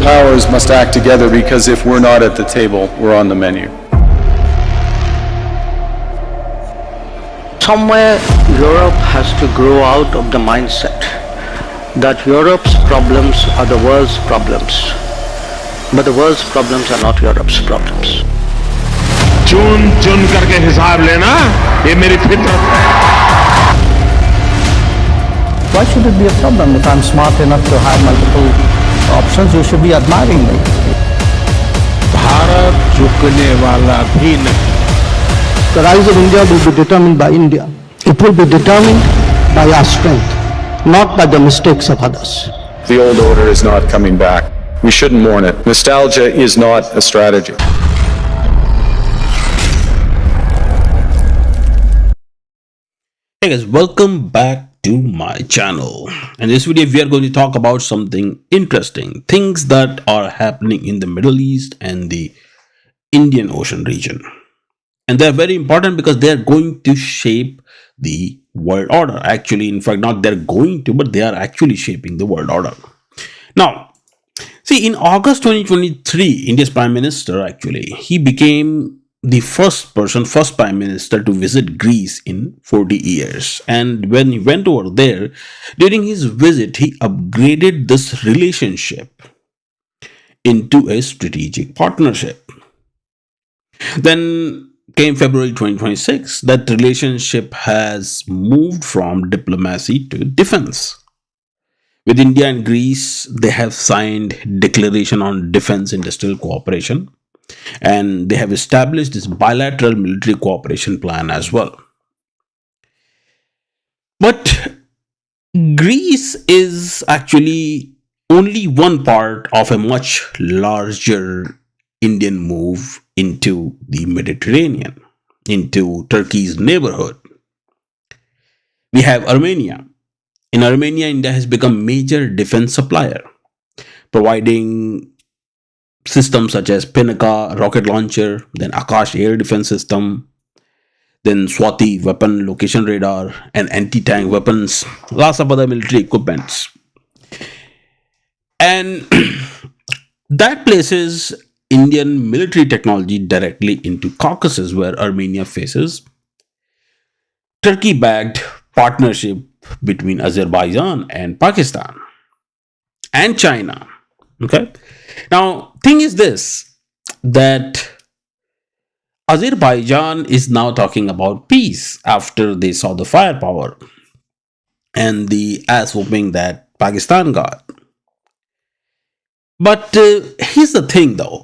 powers must act together because if we're not at the table, we're on the menu. Somewhere Europe has to grow out of the mindset that Europe's problems are the world's problems, but the world's problems are not Europe's problems. चुन चुन करके हिसाब लेना ये मेरी फितरत है. Why should it be a problem if I'm smart enough to have multiple options? You should be admiring me. Bharat झुकने वाला भी नहीं. The rise of India will be determined by India. It will be determined by our strength, not by the mistakes of others. The old order is not coming back. We shouldn't mourn it. Nostalgia is not a strategy. Hey guys, welcome back to my channel. In this video, we are going to talk about something interesting. Things that are happening in the Middle East and the Indian Ocean region. And they're very important because they're going to shape the world order. Actually, in fact, not they're going to, but they are actually shaping the world order. Now, see, in August 2023, India's Prime Minister, he became the first Prime Minister to visit Greece in 40 years. And when he went over there, during his visit, he upgraded this relationship into a strategic partnership. Then came February 2026, that relationship has moved from diplomacy to defense. With India and Greece, they have signed declaration on defense industrial cooperation, and they have established this bilateral military cooperation plan as well. But Greece is actually only one part of a much larger Indian move into the Mediterranean, into Turkey's neighborhood. We have Armenia. In Armenia, India has become major defense supplier, providing systems such as Pinaka rocket launcher, then Akash air defense system, then Swati weapon location radar, and anti-tank weapons, lots of other military equipments. And that places Indian military technology directly into Caucasus, where Armenia faces Turkey-backed partnership between Azerbaijan and Pakistan and China. Okay. Now, thing is this, that Azerbaijan is now talking about peace after they saw the firepower and the ass whooping that Pakistan got. But here's the thing though.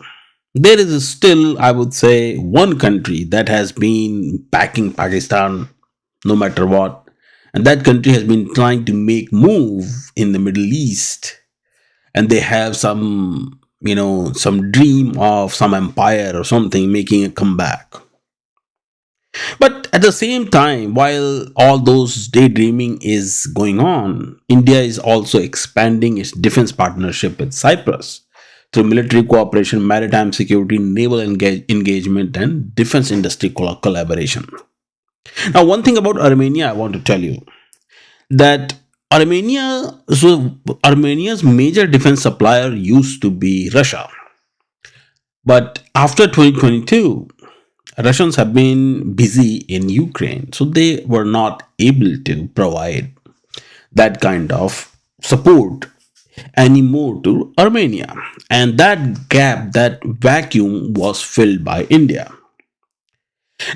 There is still, I would say, one country that has been backing Pakistan no matter what. And that country has been trying to make move in the Middle East. And they have some dream of some empire or something making a comeback. But at the same time, while all those daydreaming is going on, India is also expanding its defense partnership with Cyprus through military cooperation, maritime security, naval engagement, and defense industry collaboration. Now, one thing about Armenia, I want to tell you that Armenia's major defense supplier used to be Russia. But after 2022, Russians have been busy in Ukraine, so they were not able to provide that kind of support anymore to Armenia. And that gap, that vacuum was filled by India.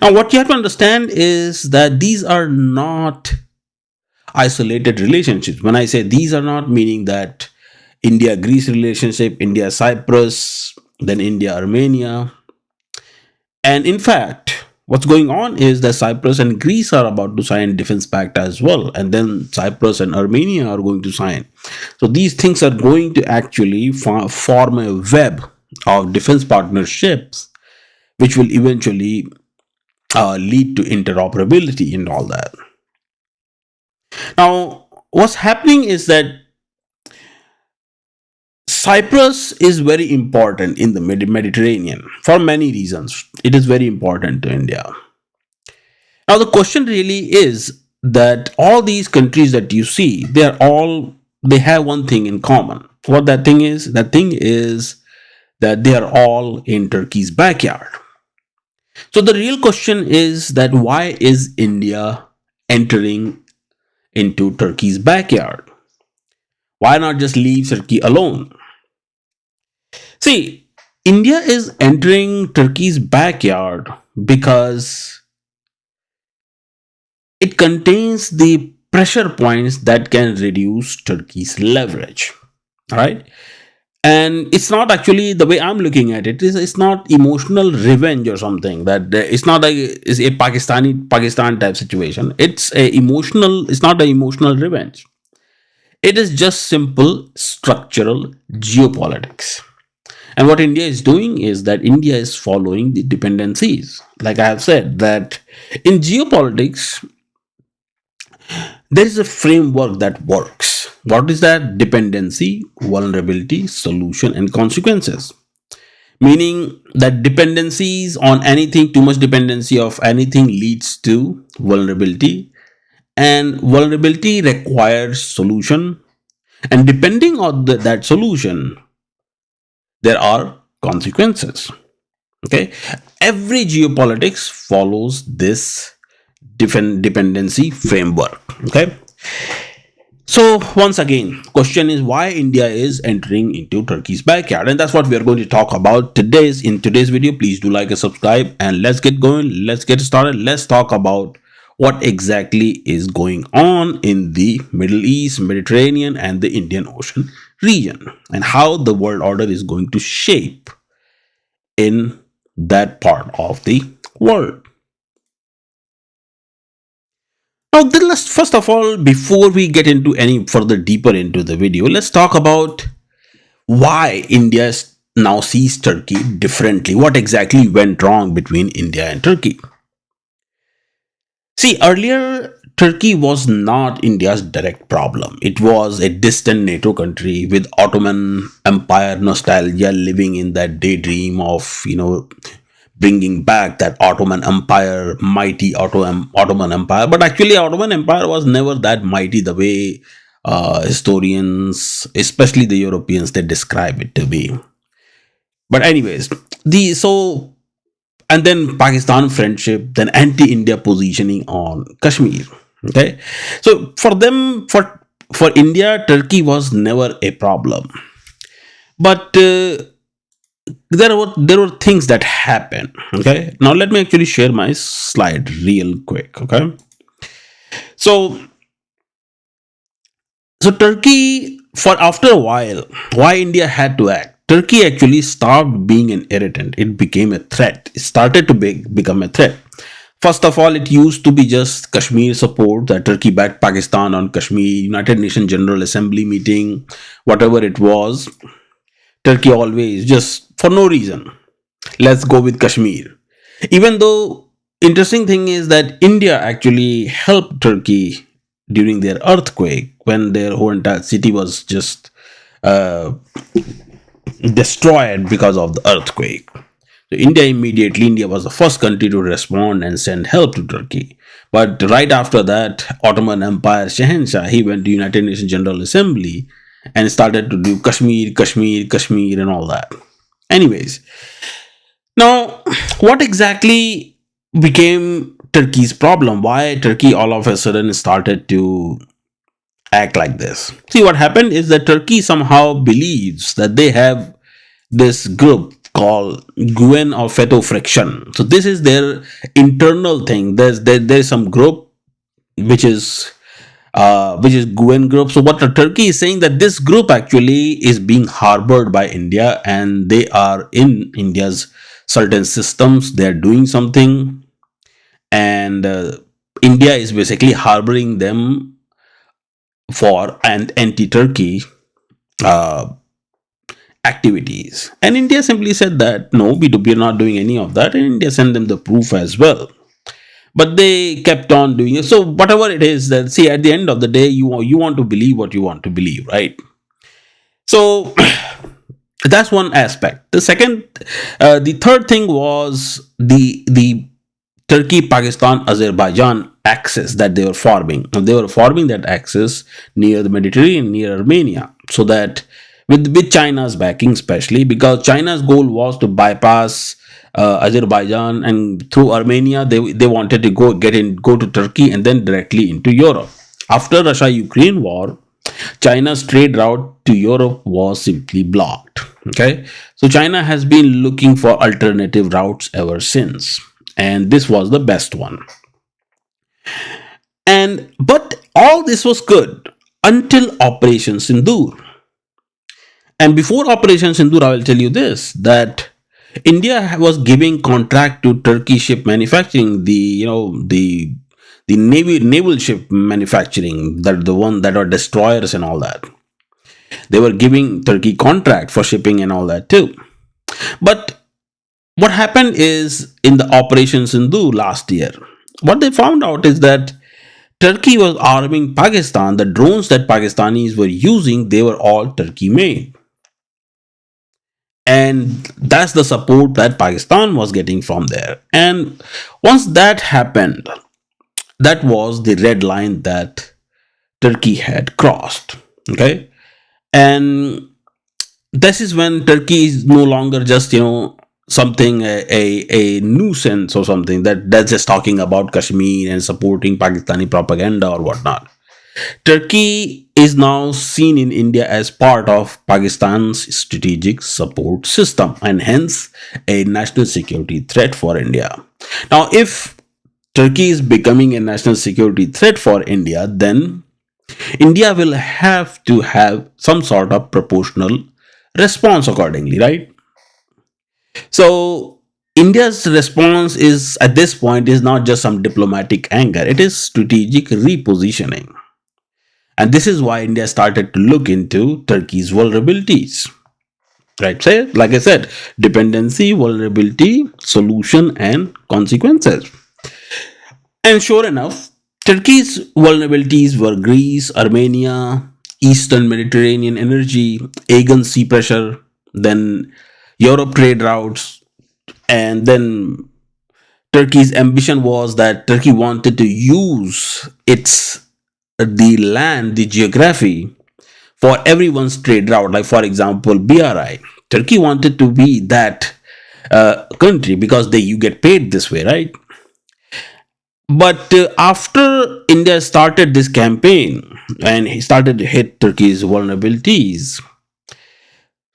Now, what you have to understand is that these are not isolated relationships. When I say these are not, meaning that India-Greece relationship, India-Cyprus, then India-Armenia. And in fact, what's going on is that Cyprus and Greece are about to sign defense pact as well. And then Cyprus and Armenia are going to sign. So these things are going to actually form a web of defense partnerships, which will eventually lead to interoperability and all that. Now, what's happening is that Cyprus is very important in the Mediterranean for many reasons. It is very important to India. Now, the question really is that all these countries that you see, they have one thing in common. What that thing is? That thing is that they are all in Turkey's backyard. So the real question is that why is India entering into Turkey's backyard? Why not just leave Turkey alone? See, India is entering Turkey's backyard because it contains the pressure points that can reduce Turkey's leverage. All right. And it's not actually the way I'm looking at it. It's not emotional revenge or something. That it's not it's a Pakistan type situation. It's a emotional. It's not an emotional revenge. It is just simple structural geopolitics. And what India is doing is that India is following the dependencies. Like I have said, that in geopolitics, there is a framework that works. What is that? Dependency, vulnerability, solution, and consequences. Meaning that dependencies on anything, too much dependency of anything leads to vulnerability, and vulnerability requires solution. And depending on that solution, there are consequences. Okay, every geopolitics follows this dependency framework. Okay, so once again, question is why India is entering into Turkey's backyard, and that's what we are going to talk about in today's video. Please do like and subscribe, and let's get going. Let's get started. Let's talk about what exactly is going on in the Middle East, Mediterranean, and the Indian Ocean region, and how the world order is going to shape in that part of the world. Now, then let's first of all, before we get into any further deeper into the video, let's talk about why India now sees Turkey differently. What exactly went wrong between India and Turkey? See, earlier Turkey was not India's direct problem. It was a distant NATO country with Ottoman Empire nostalgia, living in that daydream of, bringing back that Ottoman Empire, mighty Ottoman Empire. But actually, Ottoman Empire was never that mighty the way historians, especially the Europeans, they describe it to be. But anyways, and then Pakistan friendship, then anti-India positioning on Kashmir. Okay, so for them, for India, Turkey was never a problem. But there were things that happened. Okay, now let me actually share my slide real quick. Okay, so Turkey, for after a while, why India had to act? Turkey actually stopped being an irritant. It became a threat. It started to become a threat. First of all, it used to be just Kashmir support, that Turkey backed Pakistan on Kashmir, United Nations General Assembly meeting, whatever it was. Turkey always, just for no reason, let's go with Kashmir. Even though, interesting thing is that India actually helped Turkey during their earthquake when their whole entire city was just destroyed because of the earthquake. So India was the first country to respond and send help to Turkey. But right after that, Ottoman Empire Shahenshah, he went to United Nations General Assembly and started to do Kashmir, Kashmir, Kashmir, and all that. Anyways, now what exactly became Turkey's problem? Why Turkey all of a sudden started to act like this? See, what happened is that Turkey somehow believes that they have this group called Guen or Feto friction. So this is their internal thing. There's some group which is Guen group. So what the Turkey is saying, that this group actually is being harbored by India, and they are in India's certain systems. They are doing something, and India is basically harboring them for an anti-Turkey activities. And India simply said that no, we are not doing any of that, and India sent them the proof as well. But they kept on doing it. So whatever it is, that see, at the end of the day, you want to believe what you want to believe, right? So that's one aspect. The third thing was the Turkey, Pakistan, Azerbaijan axis that they were forming. And they were forming that axis near the Mediterranean, near Armenia, so that with China's backing, especially because China's goal was to bypass Azerbaijan, and through Armenia they wanted to go to Turkey and then directly into Europe. After Russia-Ukraine war, China's trade route to Europe was simply blocked. Okay, so China has been looking for alternative routes ever since, and this was the best one. And but all this was good until Operation Sindoor. And before Operation Sindoor, I will tell you this, that India was giving contract to Turkey ship manufacturing, the naval ship manufacturing, that the one that are destroyers and all that. They were giving Turkey contract for shipping and all that too. But what happened is, in the Operation Sindoor last year, what they found out is that Turkey was arming Pakistan. The drones that Pakistanis were using, they were all Turkey made. And that's the support that Pakistan was getting from there. And once that happened, that was the red line that Turkey had crossed. Okay. And this is when Turkey is no longer just, something, a nuisance or something that's just talking about Kashmir and supporting Pakistani propaganda or whatnot. Turkey is now seen in India as part of Pakistan's strategic support system and hence a national security threat for India. Now, if Turkey is becoming a national security threat for India, then India will have to have some sort of proportional response accordingly, right? So India's response is, at this point, is not just some diplomatic anger, it is strategic repositioning. And this is why India started to look into Turkey's vulnerabilities. Right? Say, like I said, dependency, vulnerability, solution, and consequences. And sure enough, Turkey's vulnerabilities were Greece, Armenia, Eastern Mediterranean energy, Aegean sea pressure, then Europe trade routes, and then Turkey's ambition was that Turkey wanted to use the land, the geography, for everyone's trade route. Like, for example, BRI. Turkey wanted to be that country because you get paid this way, right? But after India started this campaign and he started to hit Turkey's vulnerabilities,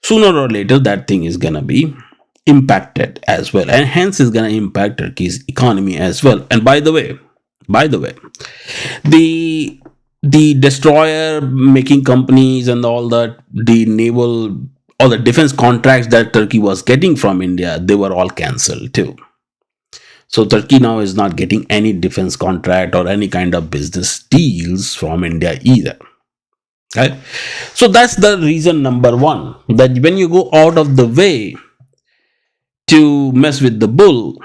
sooner or later that thing is gonna be impacted as well, and hence is gonna impact Turkey's economy as well. And by the way, the destroyer making companies and all that, the naval, all the defense contracts that Turkey was getting from India, they were all cancelled too. So Turkey now is not getting any defense contract or any kind of business deals from India either. Okay? So that's the reason number one, that when you go out of the way to mess with the bull,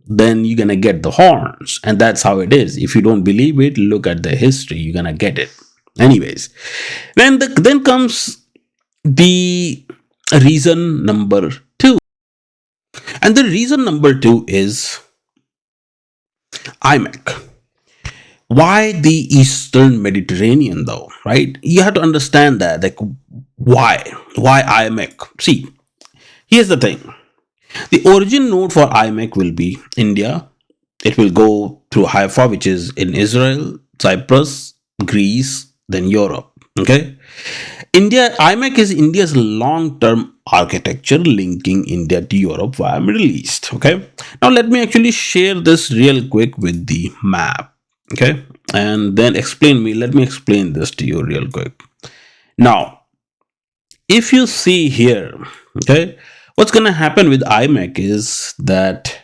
then you're gonna get the horns. And that's how it is. If you don't believe it, look at the history, you're gonna get it. Anyways, then comes the reason number two. And the reason number two is IMEC. Why the Eastern Mediterranean though, right? You have to understand that, like, why IMEC? See, here's the thing. The origin node for IMEC will be India. It will go through Haifa, which is in Israel, Cyprus, Greece, then Europe. Okay. IMEC is India's long-term architecture linking India to Europe via Middle East. Okay. Now let me actually share this real quick with the map. Okay. And then let me explain this to you real quick. Now, if you see here, okay, what's going to happen with IMEC is that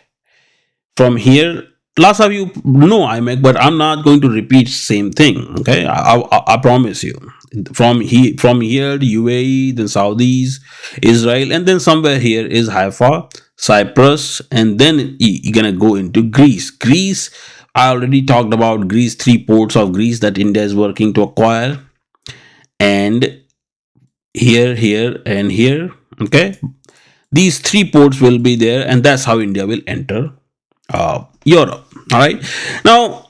from here, lots of you know IMEC, but I'm not going to repeat same thing. Okay, I promise you. From here, the UAE, then Saudis, Israel, and then somewhere here is Haifa, Cyprus, and then you're gonna go into Greece. Greece, I already talked about Greece. 3 ports of Greece that India is working to acquire, and here, and here. Okay, these 3 ports will be there, and that's how India will enter Europe. All right. Now,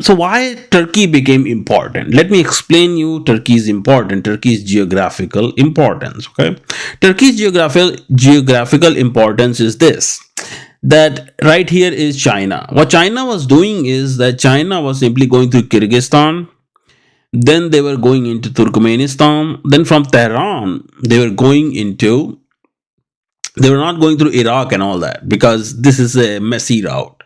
So why Turkey became important? Let me explain you Turkey's important, Turkey's geographical importance. Okay, Turkey's geographical importance is this: that right here is China. What China was doing is that China was simply going through Kyrgyzstan, then they were going into Turkmenistan, then from Tehran they were going into, they were not going through Iraq and all that because this is a messy route.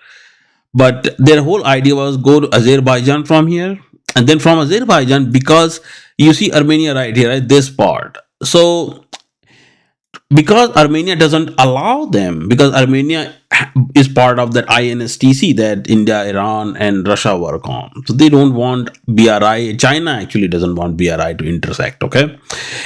But their whole idea was go to Azerbaijan from here, and then from Azerbaijan, because you see Armenia right here, right, this part. So because Armenia doesn't allow them, because Armenia is part of that INSTC that India, Iran, and Russia work on. So they don't want BRI. China actually doesn't want BRI to intersect, okay?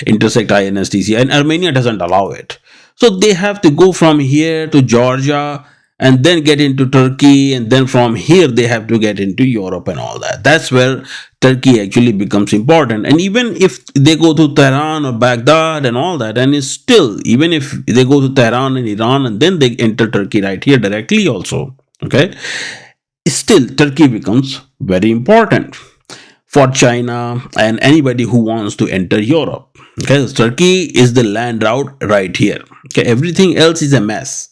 Intersect INSTC, and Armenia doesn't allow it. So they have to go from here to Georgia and then get into Turkey, and then from here they have to get into Europe and all that. That's where Turkey actually becomes important. And even if they go to Tehran or Baghdad and all that, and it's still, even if they go to Tehran and Iran and then they enter Turkey right here directly also, okay, still Turkey becomes very important for China and anybody who wants to enter Europe. Okay, so Turkey is the land route right here. Okay, everything else is a mess,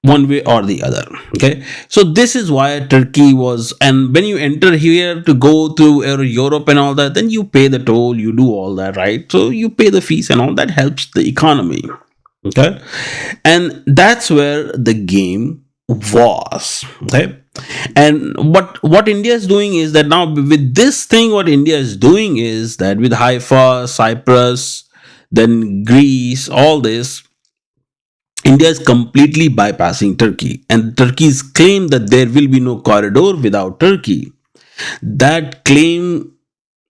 one way or the other. Okay, so this is why Turkey was, and when you enter here to go to Europe and all that, then you pay the toll, you do all that, right? So you pay the fees and all that helps the economy. Okay, and that's where the game was. Okay, and what India is doing is that now with this thing, what India is doing is that with Haifa, Cyprus, then Greece, all this, India is completely bypassing Turkey, and Turkey's claim that there will be no corridor without Turkey, that claim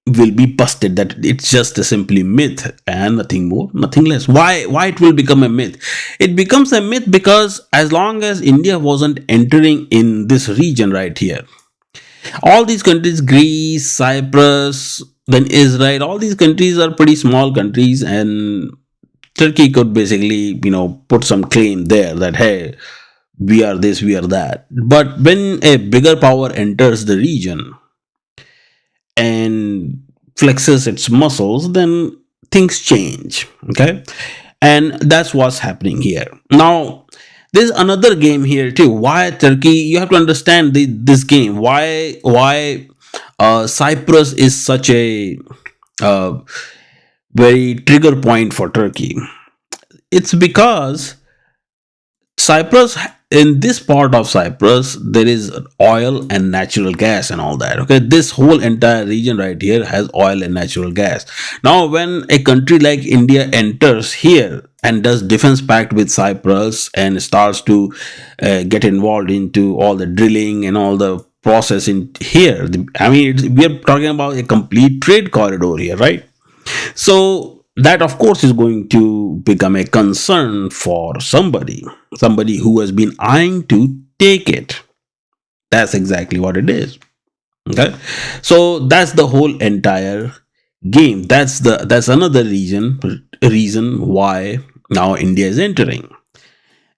will be busted, that it's just a simply myth and nothing more, nothing less. Why it will become a myth? It becomes a myth because as long as India wasn't entering in this region right here, all these countries, Greece, Cyprus, then Israel, all these countries are pretty small countries, and Turkey could basically, put some claim there that, hey, we are this, we are that. But when a bigger power enters the region and flexes its muscles, then things change. Okay. And that's what's happening here. Now, there's another game here too. Why Turkey? You have to understand this game. Why Cyprus is such a very trigger point for Turkey. It's because Cyprus, in this part of Cyprus, there is oil and natural gas and all that. Okay, this whole entire region right here has oil and natural gas. Now, when a country like India enters here and does defense pact with Cyprus and starts to get involved into all the drilling and all the process in here, we are talking about a complete trade corridor here, right? So that of course is going to become a concern for somebody who has been eyeing to take it. That's exactly what it is. Okay, so that's the whole entire game. That's another reason why now India is entering.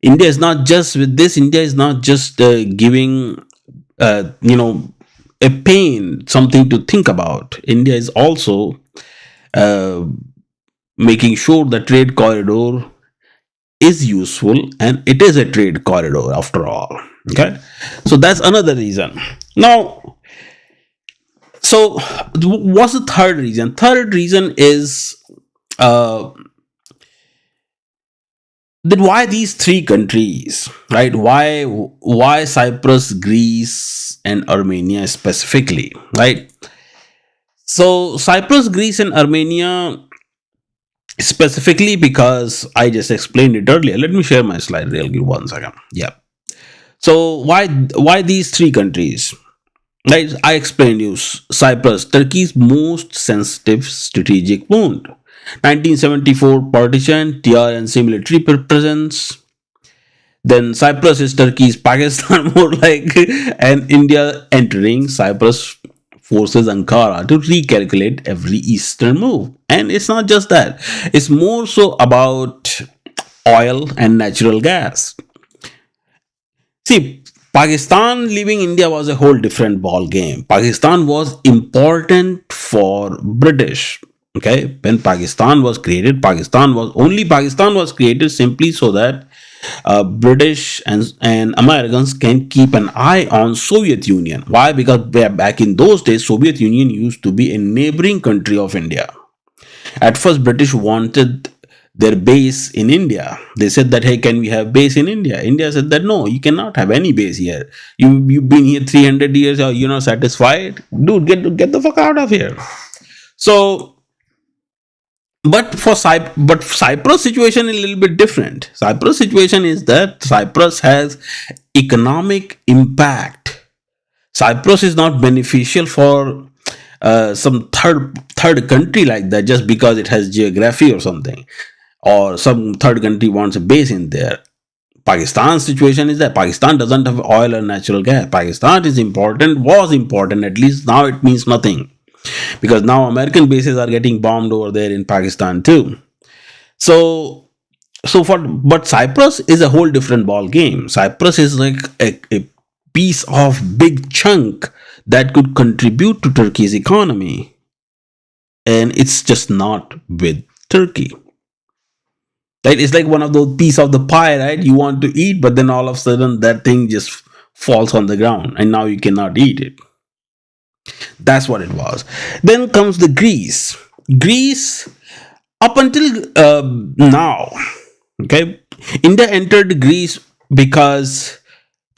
India is not just with this. India is not just giving a pain, something to think about. India is also making sure the trade corridor is useful, and it is a trade corridor after all. Okay, so that's another reason. Now, so what's the third reason? Third reason is that why these three countries, right? Why Cyprus, Greece, and Armenia specifically, right? So Cyprus, Greece, and Armenia specifically because I just explained it earlier. Let me share my slide real quick, 1 second. Yeah. So why these three countries? Right, I explained you Cyprus, Turkey's most sensitive strategic wound. 1974 partition, TRNC military presence. Then Cyprus is Turkey's Pakistan, more like, and India entering Cyprus forces Ankara to recalculate every eastern move. And it's not just that, it's more so about oil and natural gas. See, Pakistan leaving India was a whole different ball game. Pakistan was important for British. Okay, when Pakistan was created, Pakistan was created simply so that British and Americans can keep an eye on Soviet Union. Why? Because back in those days, Soviet Union used to be a neighboring country of India. At first, British wanted their base in India. They said that, hey, can we have base in India? India said that no, you cannot have any base here. You've been here 300 years. You're not satisfied, dude. Get the fuck out of here. So, but Cyprus situation is a little bit different. Cyprus situation is that Cyprus has economic impact. Cyprus is not beneficial for some third country like that just because it has geography or something, or some third country wants a base in there. Pakistan's situation is that Pakistan doesn't have oil or natural gas. Pakistan is important, was important, at least now it means nothing. Because now American bases are getting bombed over there in Pakistan too. But Cyprus is a whole different ball game. Cyprus is like a piece of big chunk that could contribute to Turkey's economy. And it's just not with Turkey. Right? It's like one of those piece of the pie, right? You want to eat, but then all of a sudden that thing just falls on the ground and now you cannot eat it. That's what it was. Then comes the Greece. Greece, up until now, okay, India entered Greece because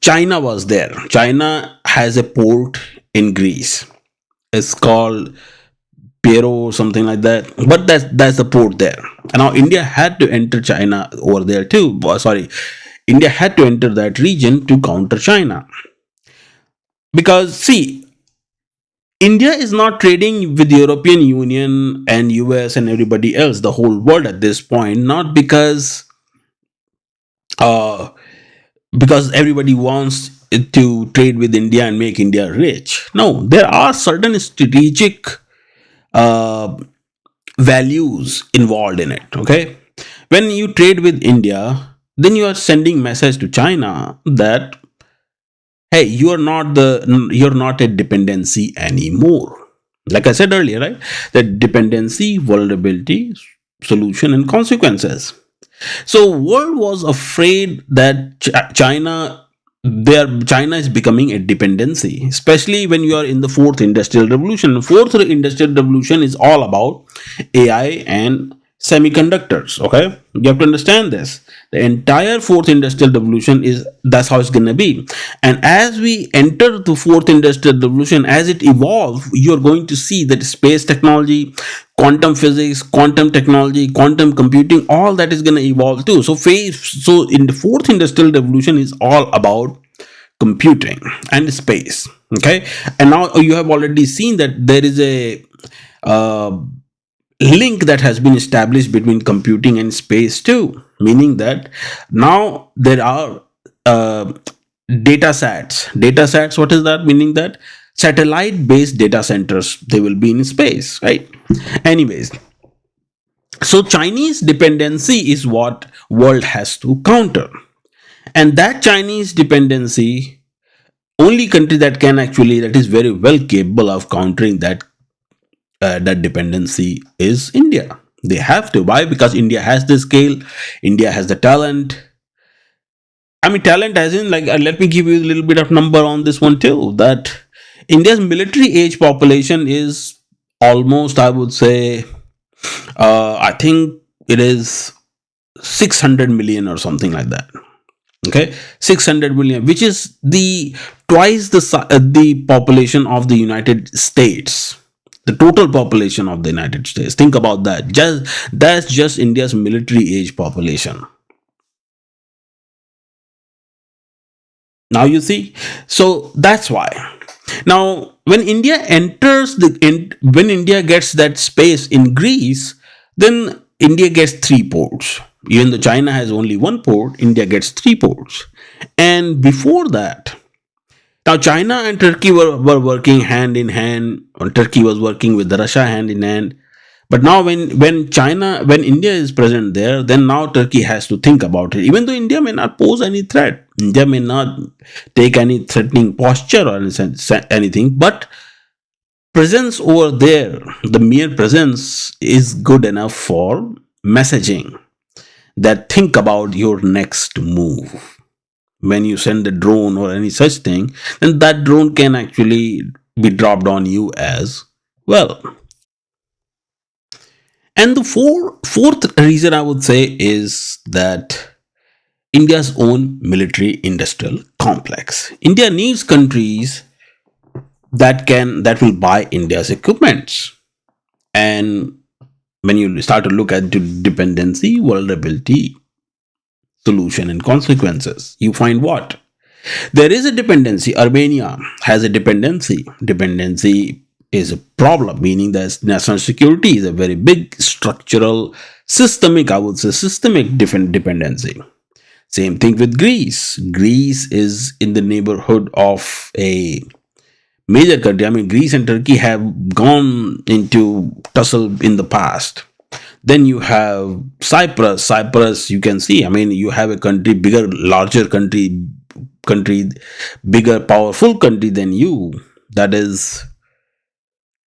China was there. China has a port in Greece. It's called Pero or something like that. But that's the port there. And now India had to enter China over there too. India had to enter that region to counter China. Because see, India is not trading with the European Union and US and everybody else, the whole world at this point, not because everybody wants to trade with India and make India rich. No, there are certain strategic values involved in it. Okay, when you trade with India, then you are sending message to China that, hey, you're not a dependency anymore. Like I said earlier, right? That dependency, vulnerability, solution, and consequences. So world was afraid that China is becoming a dependency, especially when you are in the fourth industrial revolution. The fourth industrial revolution is all about AI and semiconductors. Okay, you have to understand this. The entire fourth industrial revolution that's how it's gonna be. And as we enter the fourth industrial revolution, as it evolves, you're going to see that space technology, quantum physics, quantum technology, quantum computing, all that is gonna evolve too. So in the fourth industrial revolution is all about computing and space. Okay, and now you have already seen that there is a link that has been established between computing and space too, meaning that now there are data sats. What is that? Meaning that satellite based data centers, they will be in space, right? Anyways, so Chinese dependency is what world has to counter. And that Chinese dependency, only country that is very well capable of countering that dependency is India. They have to. Why? Because India has the scale, India has the talent. I mean, talent as in, like, let me give you a little bit of number on this one too. That India's military age population is almost, I would say, I think it is 600 million or something like that. Okay, 600 million, which is twice the population of the United States. The total population of the United States. Think about that. That's just India's military age population. Now you see. So that's why. Now, when India when India gets that space in Greece, then India gets 3 ports. Even though China has only 1 port, India gets 3 ports. And before that, now China and Turkey were working hand in hand. Turkey was working with Russia hand in hand. But now when India is present there, then now Turkey has to think about it. Even though India may not pose any threat, India may not take any threatening posture or anything, but presence over there, the mere presence is good enough for messaging that think about your next move. When you send a drone or any such thing, then that drone can actually be dropped on you as well. And the fourth reason I would say is that India's own military industrial complex. India needs countries that will buy India's equipments. And when you start to look at the dependency, vulnerability, solution, and consequences, you find what? There is a dependency. Armenia has a dependency. Dependency is a problem, meaning that national security is a very big structural, systemic, I would say, systemic dependency. Same thing with Greece. Greece is in the neighborhood of a major country. I mean, Greece and Turkey have gone into tussle in the past. Then you have Cyprus. Cyprus, you can see. I mean, you have a country, bigger, larger country, bigger, powerful country than you. That is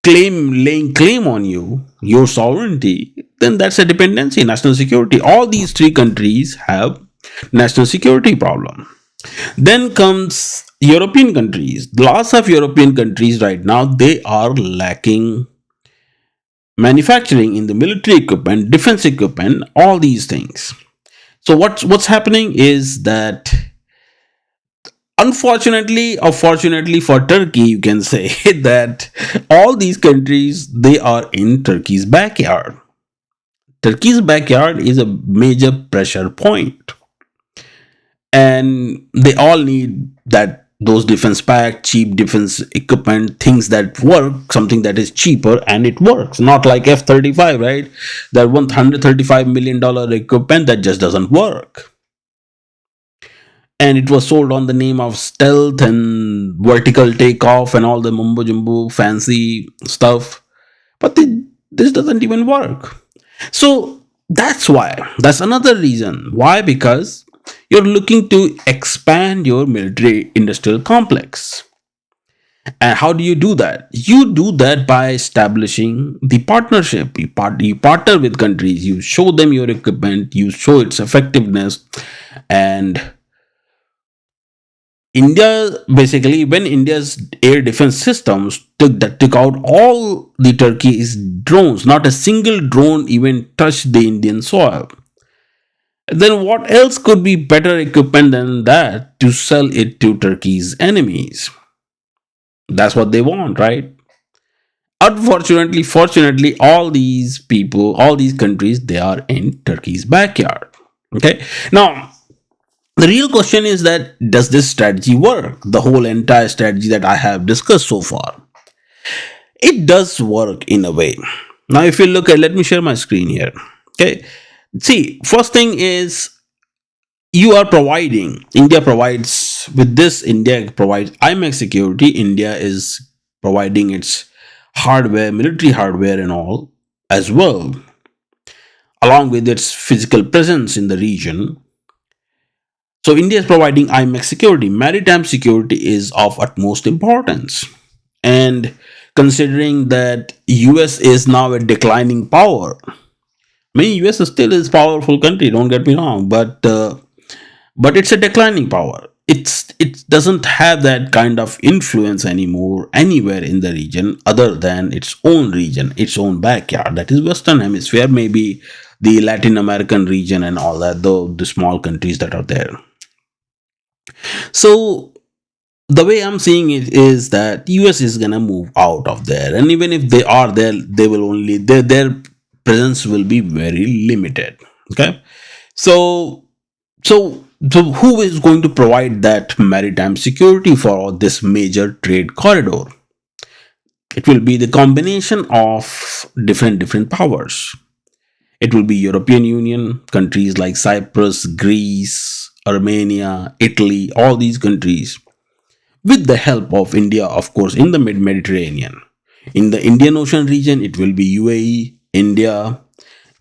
laying claim on you, your sovereignty. Then that's a dependency, national security. All these three countries have national security problem. Then comes European countries. Lots of European countries right now, they are lacking manufacturing in the military equipment, defense equipment, all these things. So what's happening is that, unfortunately or fortunately for Turkey, you can say that all these countries, they are in Turkey's backyard. Turkey's backyard is a major pressure point, and they all need those defense pack, cheap defense equipment, things that work, something that is cheaper and it works. Not like F-35, right? That $135 million equipment that just doesn't work. And it was sold on the name of stealth and vertical takeoff and all the mumbo jumbo fancy stuff. But this doesn't even work. So that's why. That's another reason. Why? Because you're looking to expand your military industrial complex. And how do you do that? You do that by establishing the partnership. You partner with countries, you show them your equipment, you show its effectiveness. And India, basically, when India's air defense systems took out all the Turkey's drones, not a single drone even touched the Indian soil. Then what else could be better equipment than that to sell it to Turkey's enemies? That's what they want, right? Unfortunately, fortunately, all these people, all these countries, they are in Turkey's backyard. Okay. Now, the real question is that, does this strategy work? The whole entire strategy that I have discussed so far. It does work in a way. Now, if you look at, let me share my screen here. Okay. See, first thing is, India provides, with this, India provides IMEC security. India is providing its hardware, military hardware and all as well, along with its physical presence in the region. So India is providing IMEC security. Maritime security is of utmost importance. And considering that US is now a declining power, I mean, US still is a powerful country, don't get me wrong, but it's a declining power. It doesn't have that kind of influence anymore anywhere in the region other than its own region, its own backyard. That is Western Hemisphere, maybe the Latin American region and all that, though the small countries that are there. So the way I'm seeing it is that US is gonna move out of there, and even if they are there, they will only their presence will be very limited. Okay, so who is going to provide that maritime security for this major trade corridor? It will be the combination of different powers. It will be European Union, countries like Cyprus, Greece, Armenia, Italy, all these countries, with the help of India, of course, in the Mediterranean. In the Indian Ocean region, it will be UAE, India,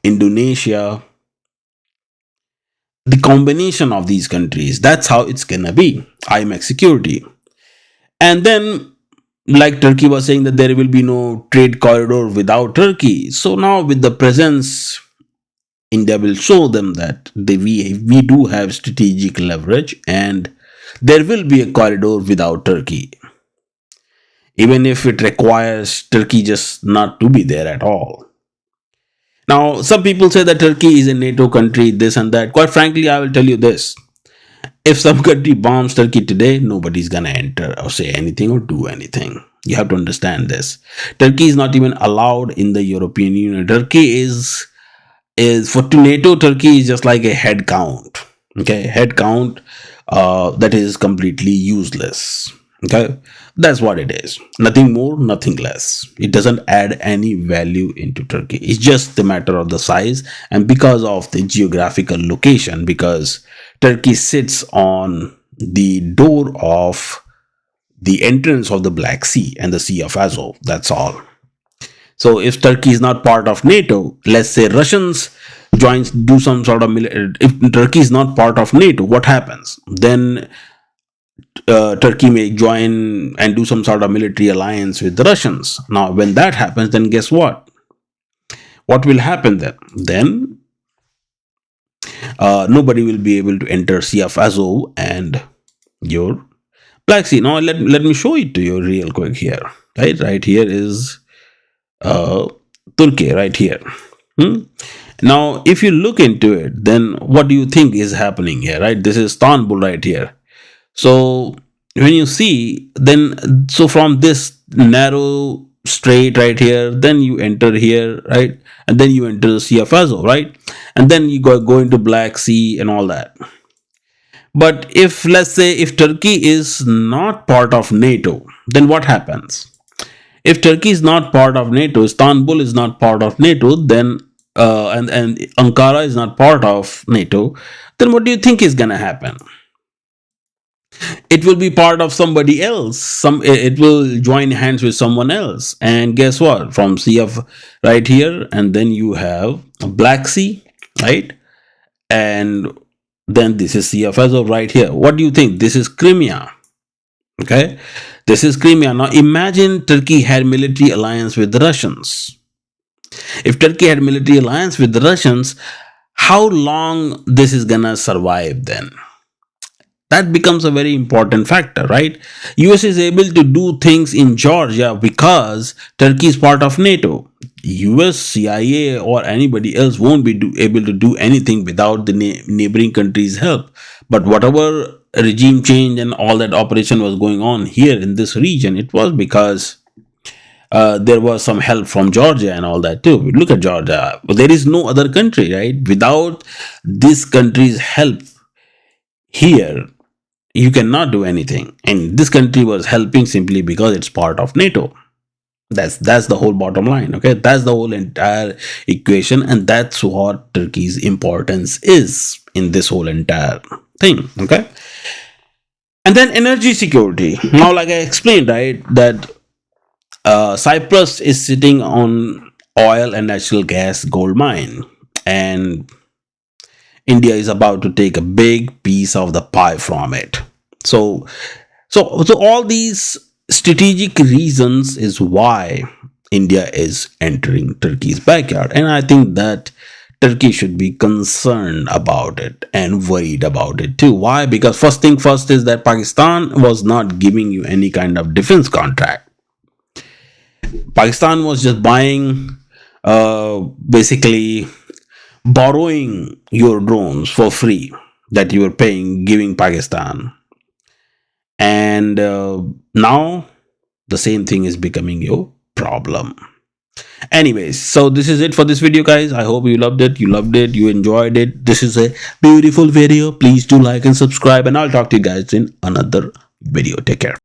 Indonesia, the combination of these countries. That's how it's gonna be. IMEC security. And then, like Turkey was saying that there will be no trade corridor without Turkey. So now with the presence, India will show them that we do have strategic leverage and there will be a corridor without Turkey. Even if it requires Turkey just not to be there at all. Now, some people say that Turkey is a NATO country, this and that. Quite frankly, I will tell you this. If some country bombs Turkey today, nobody's gonna enter or say anything or do anything. You have to understand this. Turkey is not even allowed in the European Union. Turkey is for to NATO, Turkey is just like a head count. Okay, head count that is completely useless. Okay, that's what it is. Nothing more, nothing less. It doesn't add any value into Turkey. It's just a matter of the size and because of the geographical location, because Turkey sits on the door of the entrance of the Black Sea and the Sea of Azov. That's all. So if Turkey is not part of NATO, let's say Russians do some sort of if Turkey is not part of NATO, what happens? Then Turkey may join and do some sort of military alliance with the Russians. Now, when that happens, then guess what? What will happen then? Then nobody will be able to enter Sea of Azov and your Black Sea. Now, let me show it to you real quick here. Right here is Turkey, right here. Now, if you look into it, then what do you think is happening here, right? This is Istanbul right here. So when you see, then so from this narrow strait right here, then you enter here, right? And then you enter the Sea of Azov, right? And then you go into Black Sea and all that. But if, let's say, if Turkey is not part of NATO, then what happens? If Turkey is not part of NATO, Istanbul is not part of NATO, then and Ankara is not part of NATO, then what do you think is gonna happen? It will be part of somebody else. It will join hands with someone else. And guess what? From Sea of right here, and then you have Black Sea, right? And then this is Sea of Azov right here. What do you think? This is Crimea. Okay, this is Crimea. Now imagine Turkey had military alliance with the Russians. If Turkey had military alliance with the Russians, how long this is gonna survive then? That becomes a very important factor, right? US is able to do things in Georgia because Turkey is part of NATO. US, CIA or anybody else won't be able to do anything without the neighboring countries' help. But whatever regime change and all that operation was going on here in this region, it was because there was some help from Georgia and all that too. Look at Georgia. There is no other country, right? Without this country's help here, you cannot do anything. And this country was helping simply because it's part of NATO. That's the whole bottom line. Okay, that's the whole entire equation, and that's what Turkey's importance is in this whole entire thing. Okay, and then energy security. Now, like I explained, right, that Cyprus is sitting on oil and natural gas gold mine, and India is about to take a big piece of the pie from it. So all these strategic reasons is why India is entering Turkey's backyard, and I think that Turkey should be concerned about it and worried about it too. Why? Because first thing first is that Pakistan was not giving you any kind of defense contract. Pakistan was just buying, basically borrowing your drones for free that you were giving Pakistan. And now the same thing is becoming your problem. Anyways, so this is it for this video, guys. I hope you loved it, you enjoyed it. This is a beautiful video. Please do like and subscribe, and I'll talk to you guys in another video. Take care.